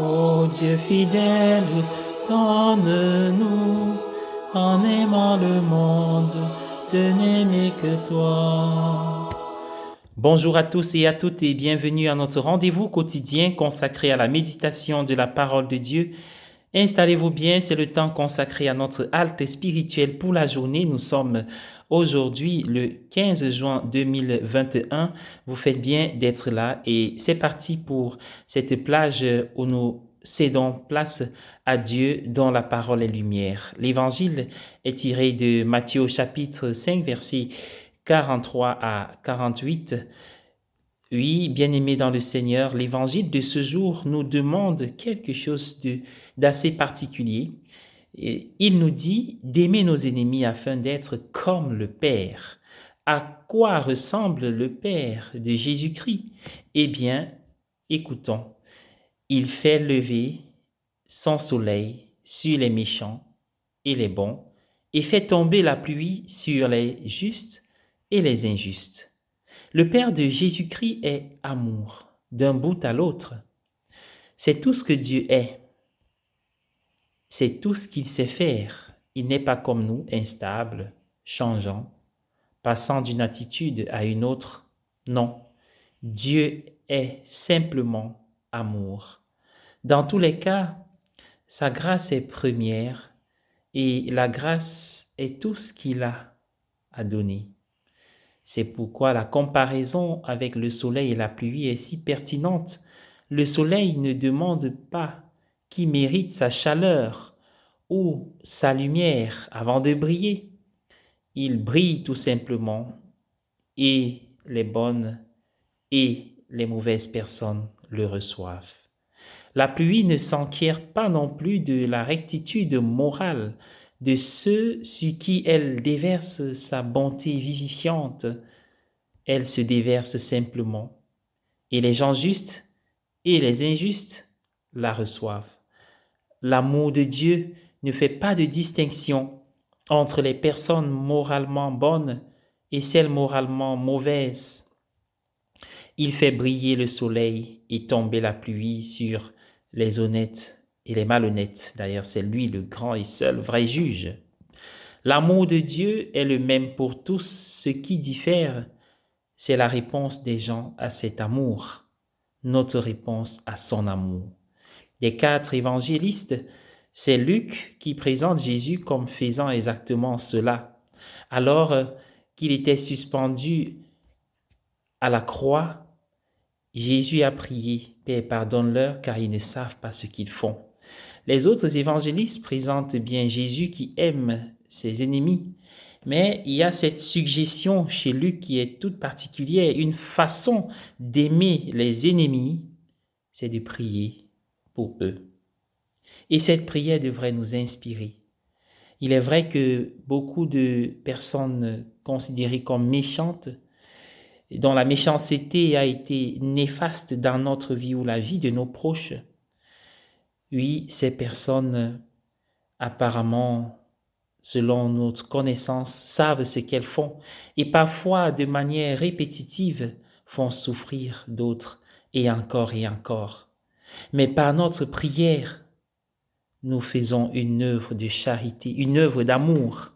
Ô Dieu fidèle, donne-nous, en aimant le monde, de n'aimer que toi. Bonjour à tous et à toutes et bienvenue à notre rendez-vous quotidien consacré à la méditation de la parole de Dieu. Installez-vous bien, c'est le temps consacré à notre halte spirituelle pour la journée. Nous sommes aujourd'hui le 15 juin 2021. Vous faites bien d'être là et c'est parti pour cette plage où nous cédons place à Dieu dont la parole est lumière. L'évangile est tiré de Matthieu chapitre 5 versets 43 à 48. Oui, bien-aimés dans le Seigneur, l'évangile de ce jour nous demande quelque chose d'assez particulier. Et il nous dit d'aimer nos ennemis afin d'être comme le Père. À quoi ressemble le Père de Jésus-Christ? Eh bien, écoutons. Il fait lever son soleil sur les méchants et les bons et fait tomber la pluie sur les justes et les injustes. Le Père de Jésus-Christ est amour, d'un bout à l'autre. C'est tout ce que Dieu est. C'est tout ce qu'il sait faire. Il n'est pas comme nous, instable, changeant, passant d'une attitude à une autre. Non, Dieu est simplement amour. Dans tous les cas, sa grâce est première et la grâce est tout ce qu'il a à donner. C'est pourquoi la comparaison avec le soleil et la pluie est si pertinente. Le soleil ne demande pas qui mérite sa chaleur ou sa lumière avant de briller. Il brille tout simplement et les bonnes et les mauvaises personnes le reçoivent. La pluie ne s'enquiert pas non plus de la rectitude morale de ceux sur qui elle déverse sa bonté vivifiante. Elle se déverse simplement, et les gens justes et les injustes la reçoivent. L'amour de Dieu ne fait pas de distinction entre les personnes moralement bonnes et celles moralement mauvaises. Il fait briller le soleil et tomber la pluie sur les honnêtes et les malhonnêtes. D'ailleurs, c'est lui le grand et seul vrai juge. L'amour de Dieu est le même pour tous. Ce qui diffère, c'est la réponse des gens à cet amour, notre réponse à son amour. Des 4 évangélistes, c'est Luc qui présente Jésus comme faisant exactement cela. Alors qu'il était suspendu à la croix, Jésus a prié, Père, pardonne-leur car ils ne savent pas ce qu'ils font. Les autres évangélistes présentent bien Jésus qui aime ses ennemis. Mais il y a cette suggestion chez Luc qui est toute particulière, une façon d'aimer les ennemis, c'est de prier pour eux. Et cette prière devrait nous inspirer. Il est vrai que beaucoup de personnes considérées comme méchantes, dont la méchanceté a été néfaste dans notre vie ou la vie de nos proches, oui, ces personnes apparemment selon notre connaissance, savent ce qu'elles font et parfois de manière répétitive font souffrir d'autres et encore et encore. Mais par notre prière, nous faisons une œuvre de charité, une œuvre d'amour.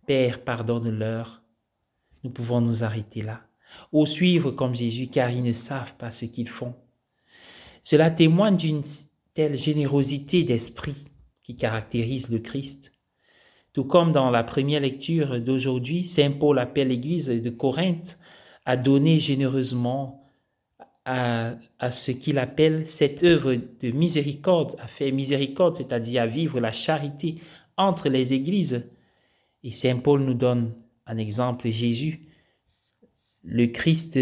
Père, pardonne-leur. Nous pouvons nous arrêter là. Ou suivre comme Jésus, car ils ne savent pas ce qu'ils font. Cela témoigne d'une telle générosité d'esprit qui caractérise le Christ. Tout comme dans la première lecture d'aujourd'hui, Saint Paul appelle l'Église de Corinthe à donner généreusement à ce qu'il appelle cette œuvre de miséricorde, à faire miséricorde, c'est-à-dire à vivre la charité entre les Églises. Et Saint Paul nous donne un exemple, Jésus. Le Christ,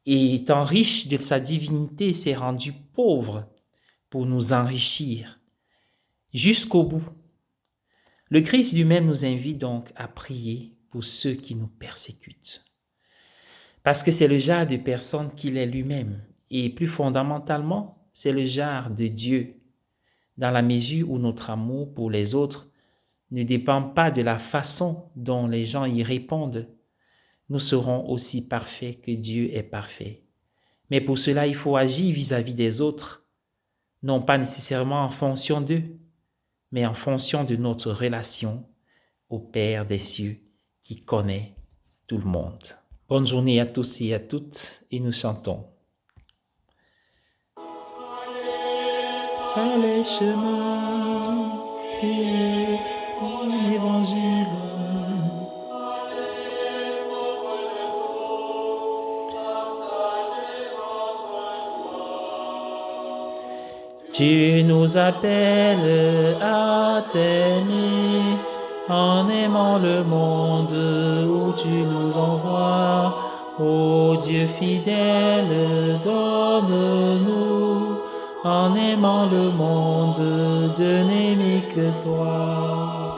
étant riche de sa divinité, s'est rendu pauvre pour nous enrichir jusqu'au bout. Le Christ lui-même nous invite donc à prier pour ceux qui nous persécutent. Parce que c'est le genre de personne qu'il est lui-même. Et plus fondamentalement, c'est le genre de Dieu, dans la mesure où notre amour pour les autres ne dépend pas de la façon dont les gens y répondent. Nous serons aussi parfaits que Dieu est parfait. Mais pour cela, il faut agir vis-à-vis des autres non pas nécessairement en fonction d'eux, mais en fonction de notre relation au Père des cieux qui connaît tout le monde. Bonne journée à tous et à toutes et nous chantons. Par les chemins et pour l'évangile. Tu nous appelles à t'aimer en aimant le monde où tu nous envoies. Ô Dieu fidèle, donne-nous en aimant le monde de n'aimer que toi.